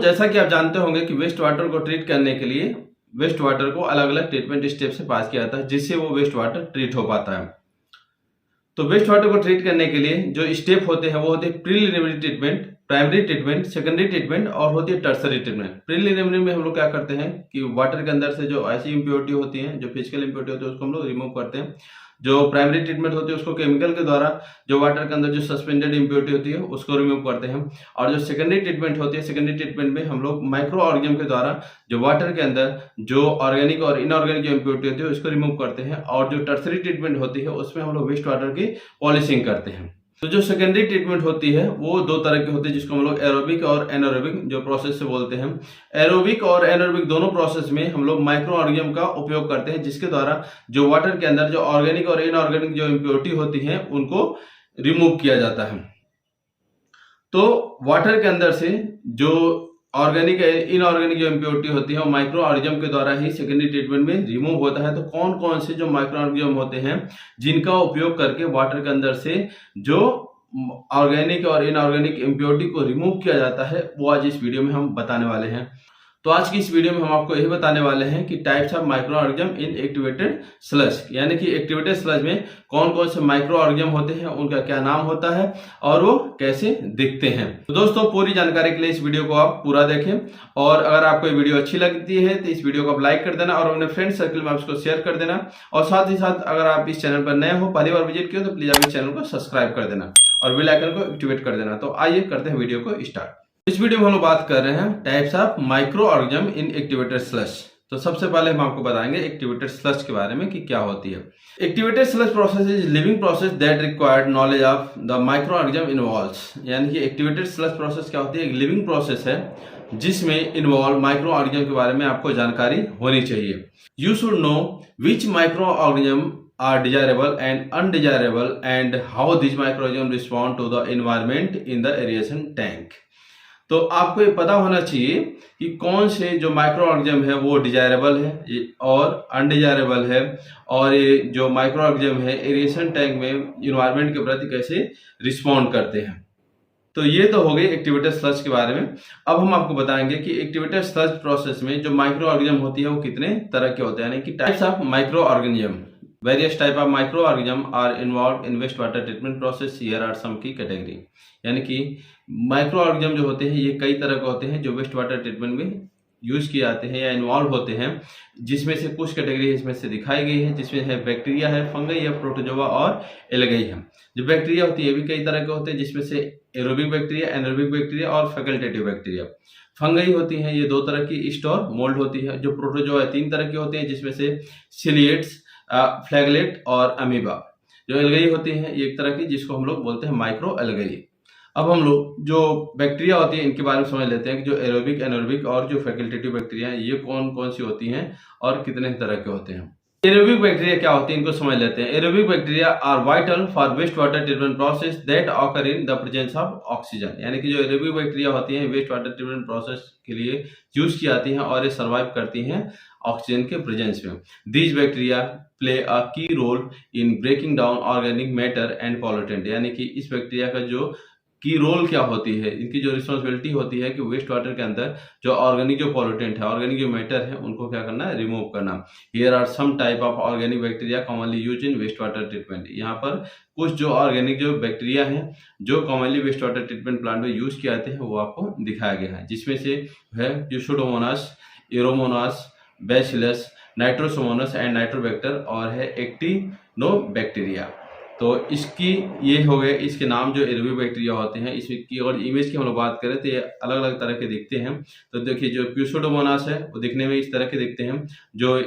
जैसा कि आप जानते होंगे कि वेस्ट वाटर को ट्रीट करने के लिए वेस्ट वाटर को अलग अलग ट्रीटमेंट स्टेप से पास किया जाता है, जिससे वो वेस्ट वाटर ट्रीट हो पाता है। तो वेस्ट वाटर को ट्रीट करने के लिए जो स्टेप होते हैं वो होते हैं preliminary treatment, primary treatment, secondary treatment और होती है टर्सरी ट्रीटमेंट। प्रीलिमिनरी में हम लोग क्या करते हैं कि वाटर के अंदर से जो ऐसी इम्प्योरिटी होती है, जो फिजिकल इम्प्योरिटी होती है, उसको हम लोग रिमूव करते हैं। जो प्राइमरी ट्रीटमेंट होती है उसको केमिकल के द्वारा जो वाटर के अंदर जो सस्पेंडेड इम्प्योरिटी होती है उसको रिमूव करते हैं। और जो सेकेंडरी ट्रीटमेंट होती है, सेकेंडरी ट्रीटमेंट में हम लोग माइक्रो ऑर्गेनिज्म के द्वारा जो वाटर के अंदर जो ऑर्गेनिक और इनऑर्गेनिक जो इम्प्योरिटी होती है उसको रिमूव करते हैं। और जो टर्सरी ट्रीटमेंट होती है उसमें हम लोग वेस्ट वाटर की पॉलिशिंग करते हैं। तो जो सेकेंडरी ट्रीटमेंट होती है वो दो तरह की होती है, जिसको हम लोग एरोबिक और एनारोबिक जो प्रोसेस से बोलते हैं। एरोबिक और एनारोबिक दोनों प्रोसेस में हम लोग माइक्रो ऑर्गेनिज्म का उपयोग करते हैं, जिसके द्वारा जो वाटर के अंदर जो ऑर्गेनिक और इनऑर्गेनिक जो इम्प्योरिटी होती है उनको रिमूव किया जाता है। तो वाटर के अंदर से जो ऑर्गेनिक इनऑर्गेनिक जो इम्प्योरिटी होती है वो माइक्रो ऑर्गेनिज्म के द्वारा ही सेकेंडरी ट्रीटमेंट में रिमूव होता है। तो कौन कौन से जो माइक्रो ऑर्गेनिज्म होते हैं जिनका उपयोग करके वाटर के अंदर से जो ऑर्गेनिक और इनऑर्गेनिक इम्प्योरिटी को रिमूव किया जाता है वो आज इस वीडियो में हम बताने वाले हैं। तो आज की इस वीडियो में हम आपको यही बताने वाले हैं कि types of micro organism in activated sludge, यानी कि एक्टिवेटेड स्लज में कौन कौन से माइक्रो ऑर्गेनिज्म होते हैं, उनका क्या नाम होता है और वो कैसे दिखते हैं। तो दोस्तों पूरी जानकारी के लिए इस वीडियो को आप पूरा देखें, और अगर आपको ये वीडियो अच्छी लगती है तो इस वीडियो को आप लाइक कर देना और अपने फ्रेंड सर्कल में आप इसको शेयर कर देना। और साथ ही साथ अगर आप इस चैनल पर नए हो, पहली बार विजिट किए तो प्लीज आप इस चैनल को सब्सक्राइब कर देना और बेल आइकन को एक्टिवेट कर देना। तो आइए करते हैं वीडियो को स्टार्ट। इस वीडियो में हम लोग बात कर रहे हैं types of micro organism in activated sludge. तो सबसे पहले हम आपको बताएंगे एक्टिवेटेड स्लज के बारे में कि क्या होती है। Activated sludge process is living process that required knowledge of the micro organism involves, यानी कि एक्टिवेटेड स्लज प्रोसेस क्या होती है, एक लिविंग प्रोसेस है जिसमें इन्वॉल्व माइक्रो ऑर्गेनिज्म के बारे में आपको जानकारी होनी चाहिए। You should know which micro organism are desirable and undesirable and how these microorganisms respond to the environment in the aeration tank। तो आपको ये पता होना चाहिए कि कौन से जो माइक्रो ऑर्गेनिज्म है वो डिजायरेबल है और अनडिजायरेबल है, और ये जो माइक्रो ऑर्गेनिज्म है एरिएशन टैंक में इन्वायरमेंट के प्रति कैसे रिस्पॉन्ड करते हैं। तो ये तो हो गई एक्टिवेटेड स्लज के बारे में। अब हम आपको बताएंगे कि एक्टिवेटेड स्लज प्रोसेस में जो माइक्रो ऑर्गेनिज्म होती है वो कितने तरह के होते हैं, यानी कि types of micro organism. Various type of microorganisms are involved in wastewater treatment process. Here are some key category। यानी कि माइक्रो ऑर्गेनिज्म जो होते हैं ये कई तरह के होते हैं जो वेस्ट वाटर ट्रीटमेंट में यूज किए जाते हैं या इन्वॉल्व होते हैं, जिसमें से कुछ कैटेगरी इसमें से दिखाई गई है, जिसमें है बैक्टीरिया है, फंगई है, प्रोटोजोआ और एल्गाई है। जो बैक्टीरिया होती है ये भी कई तरह के होते हैं, जिसमें से एरोबिक बैक्टीरिया, एनारोबिक बैक्टीरिया और फैकल्टेटिव बैक्टीरिया। फंगई होती हैं ये दो तरह की, ईस्ट और मोल्ड होती है। जो प्रोटोजोआ है तीन तरह के होते हैं, जिसमें से सिलिएट्स, फ्लैगलेट और अमीबा। जो एल्गाई होती है ये एक तरह की, जिसको हम लोग बोलते हैं माइक्रो एल्गाई। अब हम लोग जो बैक्टीरिया होती है इनके बारे में समझ लेते हैं कि जो एरोबिक, एनारोबिक और जो फैकल्टेटिव बैक्टीरिया हैं ये कौन कौन सी होती हैं और कितने तरह के होते हैं। एरोबिक बैक्टीरिया क्या होती है इनको समझ लेते हैं। Aerobic bacteria are vital for waste water treatment process that occur in the presence of oxygen, यानी कि जो एरोबिक बैक्टीरिया होती है वेस्ट वाटर ट्रीटमेंट प्रोसेस के लिए यूज की जाती हैं और ये सर्वाइव करती हैं ऑक्सीजन के प्रेजेंस में। These bacteria play a key role in breaking down organic matter and pollutant, यानी कि इस बैक्टीरिया का जो की रोल क्या होती है, इनकी जो रिस्पॉन्सिबिलिटी होती है कि वेस्ट वाटर के अंदर जो ऑर्गेनिक जो पॉल्यूटेंट है, ऑर्गेनिक जो मैटर है उनको क्या करना है, रिमूव करना। Here are some type of organic bacteria commonly use in waste water treatment. यहाँ पर कुछ जो ऑर्गेनिक जो बैक्टीरिया हैं जो commonly waste water treatment plant में यूज किए जाते हैं वो आपको दिखाया गया है, जिसमें से है जो Pseudomonas, Aeromonas, bacillus, Nitrosomonas and Nitrobacter और है एक्टिनोबैक्टीरिया। तो इसकी ये हो गए इसके नाम जो एरोबिक बैक्टीरिया होते हैं। इसमें की और इमेज की हम लोग बात करें तो ये अलग अलग तरह के दिखते हैं। तो देखिए जो प्यूसोडोमोनास है वो दिखने में इस तरह के दिखते हैं, जो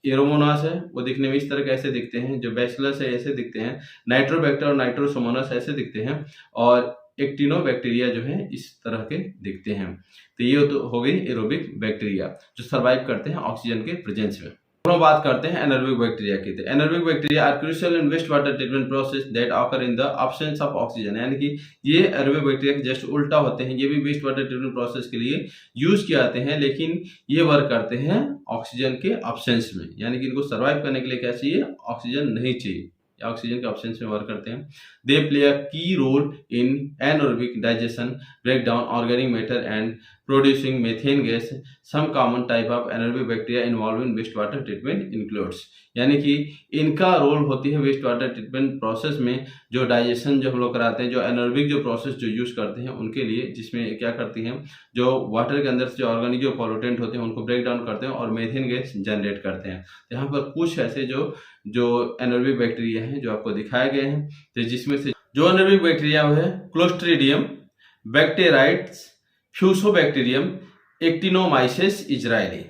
एरोमोनास है वो दिखने में इस तरह के ऐसे दिखते हैं, जो बैसिलस है ऐसे दिखते हैं, नाइट्रोबैक्टर और नाइट्रोसोमोनास ऐसे दिखते हैं, और एक्टिनोबैक्टीरिया जो है इस तरह के दिखते हैं। तो ये तो हो गई एरोबिक बैक्टीरिया जो सर्वाइव करते हैं ऑक्सीजन के प्रेजेंस में। हम बात करते हैं एनारोबिक बैक्टीरिया की। तो anaerobic bacteria are crucial in waste water treatment process that occur in the absence of oxygen, यानी कि ये एनारोबिक बैक्टीरिया के जस्ट उल्टा होते हैं। ये भी वेस्ट वाटर ट्रीटमेंट प्रोसेस के लिए यूज किए जाते हैं, लेकिन ये वर्क करते हैं ऑक्सीजन के एब्सेंस में, यानी कि इनको सर्वाइव करने के लिए क्या चाहिए, ऑक्सीजन नहीं चाहिए, ऑक्सीजन के एब्सेंस में वर्क करते हैं। दे play a key role in anaerobic digestion, break down organic matter and producing methane gas. Some common type of anaerobic bacteria involved in wastewater treatment includes, यानी कि इनका रोल होती है वेस्ट वाटर ट्रीटमेंट प्रोसेस में, जो digestion जो हम लोग कराते हैं, जो एनारोबिक जो प्रोसेस जो यूज करते हैं उनके लिए, जिसमें क्या करती हैं, जो वाटर के अंदर से जो ऑर्गेनिक जो पॉल्यूटेंट होते हैं उनको ब्रेक डाउन करते हैं और मीथेन गैस जनरेट करते हैं। यहाँ पर कुछ ऐसे जो एनारोबिक बैक्टीरिया हैं जो आपको दिखाए गए हैं, तो जिसमें से जो एनारोबिक बैक्टीरिया वो है क्लोस्ट्रीडियम, बैक्टीराइट्स, फ्यूसोबैक्टीरियम, एक्टिनोमाइसिस इजराइली।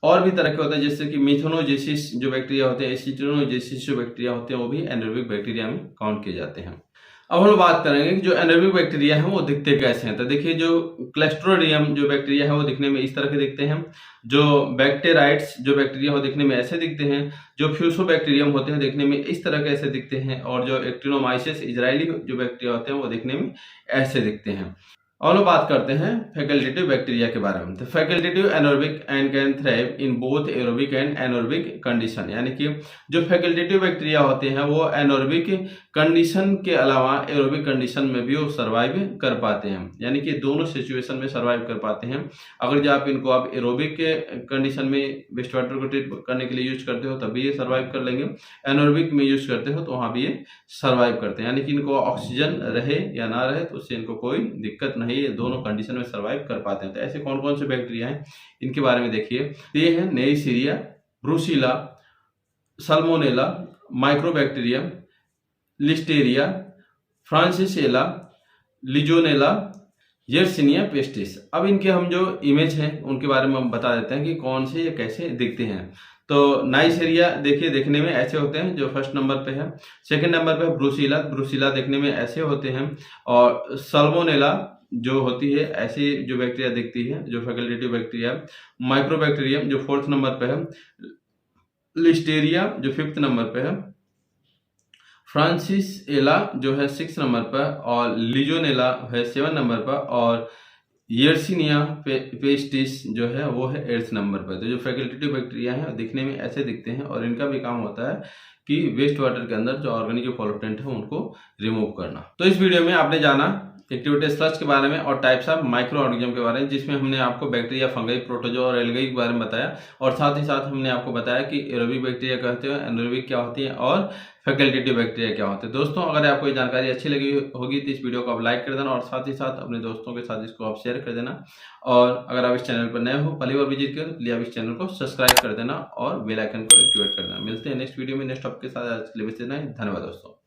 और भी तरह के होते हैं जैसे कि मिथेनोजेसिस जो बैक्टीरिया होते हैं, एसिटिनोजेसिस जो बैक्टीरिया होते हैं, वो भी एनारोबिक बैक्टीरिया में काउंट किए जाते हैं। अब हम बात करेंगे कि जो एनारोबिक बैक्टीरिया हैं वो दिखते कैसे हैं। तो देखिए, जो क्लोस्ट्रीडियम जो बैक्टीरिया है वो दिखने में इस तरह के दिखते हैं। जो बैक्टीराइट्स जो बैक्टीरिया हो दिखने में ऐसे दिखते हैं। जो फ्यूसोबैक्टीरियम होते हैं देखने में इस तरह के ऐसे दिखते हैं। और जो एक्टिनोमाइसिस इजराइली जो बैक्टीरिया होते हैं वो दिखने में ऐसे दिखते हैं। और हम बात करते हैं फैकल्टेटिव बैक्टीरिया के बारे में। तो facultative anaerobic and can thrive in both aerobic and anaerobic condition, यानी कि जो फैकल्टेटिव बैक्टीरिया होते हैं वो एनारोबिक कंडीशन के अलावा एरोबिक कंडीशन में भी वो सर्वाइव कर पाते हैं, यानी कि दोनों सिचुएशन में सर्वाइव कर पाते हैं। अगर जो आप एरोबिक के कंडीशन में वेस्ट वाटर को ट्रीट करने के लिए यूज करते हो तब भी ये सर्वाइव कर लेंगे, एनारोबिक में यूज करते हो तो वहाँ भी ये सर्वाइव करते हैं, यानी कि इनको ऑक्सीजन रहे या ना रहे तो उससे इनको कोई दिक्कत नहीं, ये दोनों कंडीशन में सर्वाइव कर पाते हैं। तो ऐसे कौन कौन से बैक्टीरिया हैं इनके बारे में देखिए। ये है Neisseria, Brucella, Salmonella, Mycobacterium, Listeria, Francisella, Legionella, Yersinia pestis. अब इनके हम जो इमेज हैं उनके बारे में हम बता देते हैं कि कौन से या कैसे दिखते हैं। तो नाइसेरिया देखिए, देखने में ऐसे होते हैं जो फर्स्ट नंबर पे है। सेकंड नंबर पे ब्रुसीला, ब्रुसीला देखने में ऐसे होते हैं। और साल्मोनेला जो होती है ऐसी जो बैक्टीरिया दिखती है, जो फैकल्टेटिव बैक्टीरिया। माइक्रोबैक्टीरियम जो फोर्थ नंबर पे है। लिस्टेरिया जो फिफ्थ नंबर पे है। फ्रांसिसेला जो है 6 नंबर पर, और लिजोनेला है 7 नंबर पर, और यर्सिनिया पेस्टिस जो है वो है 8th नंबर पर। तो जो फैकल्टेटिव बैक्टीरिया हैं दिखने में ऐसे दिखते हैं और इनका भी काम होता है कि वेस्ट वाटर के अंदर जो ऑर्गेनिक पॉल्यूटेंट है उनको रिमूव करना। तो इस वीडियो में आपने जाना एक्टिविटी स्लज के बारे में और टाइप्स ऑफ माइक्रो ऑर्गेनिज्म के बारे में, जिसमें हमने आपको बैक्टीरिया, फंगई, प्रोटोजो और एल्गी के बारे में बताया, और साथ ही साथ हमने आपको बताया कि एरोबिक बैक्टीरिया कहते हैं, एनारोबिक क्या होती है और फैकल्टेटिव बैक्टीरिया क्या होते हैं। दोस्तों, अगर आपको ये जानकारी अच्छी लगी होगी तो इस वीडियो को आप लाइक कर देना और साथ ही साथ अपने दोस्तों के साथ इसको आप शेयर कर देना। और अगर आप इस चैनल पर नए हो, पहली बार विजिट करें तो प्लीज आप इस चैनल को सब्सक्राइब कर देना और बेल आइकन को एक्टिवेट कर देना। मिलते हैं नेक्स्ट वीडियो में नेक्स्ट टॉपिक के साथ। धन्यवाद दोस्तों।